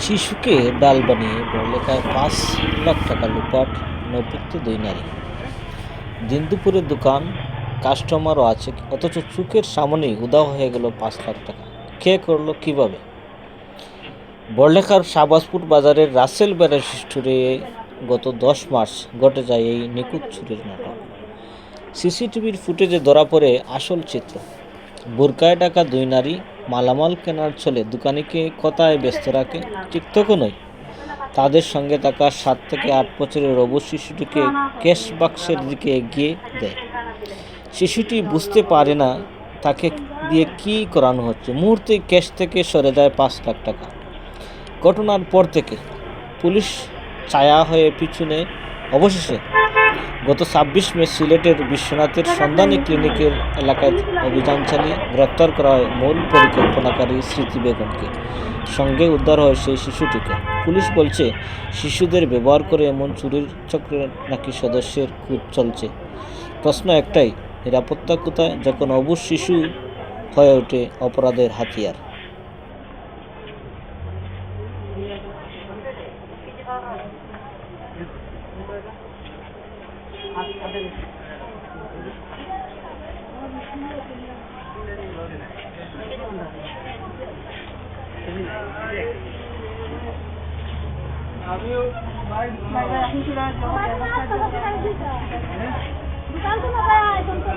শিশুকে ডাল বানিয়ে বড়লেখায় ৫ লাখ টাকা লুপাট, নৌপথ্যে ২ নারী। দিন দুপুরে দোকান, কাস্টমারও আছে, অথচ চোখের সামনেই উধাও হয়ে গেল ৫ লাখ টাকা। কে করলো, কিভাবে? বড়লেখার শাহবাজপুর বাজারের রাসেল বেড়ার স্টোরে গত ১০ মার্চ ঘটে যায় এই নিখুঁত চুরির নাটক। সিসিটিভির ফুটেজে ধরা পড়ে আসল চিত্র। বোরকায় ঢাকা ২ নারী মালামাল কেনার ছলে দোকানিকে কথায় ব্যস্ত রাখে। ঠিক তখনই তাদের সঙ্গে থাকা ৭ থেকে ৮ বছরের অবুঝ শিশুটিকে ক্যাশ বাক্সের দিকে এগিয়ে দেয়। শিশুটি বুঝতে পারে না তাকে দিয়ে কী করানো হচ্ছে। মুহূর্তেই ক্যাশ থেকে সরে যায় ৫ লাখ টাকা। ঘটনার পর থেকে পুলিশ ছায়া হয়ে পিছনে। অবশেষে গত ২৬ মে সিলেটের বিশ্বনাথের সন্ধানী ক্লিনিকের এলাকায় অভিযান চালিয়ে গ্রেপ্তার করা হয় মূল পরিকল্পনাকারী স্মৃতি বেগমকে। সঙ্গে উদ্ধার হয় সেই শিশুটিকে। পুলিশ বলছে, শিশুদের ব্যবহার করে এমন চুরির চক্রের নাকি সদস্যের খোঁজ চলছে। প্রশ্ন একটাই, নিরাপত্তা কোথায় যখন অবুঝ শিশু হয়ে ওঠে অপরাধের হাতিয়ার? दुकान तो लगाया है तुम तो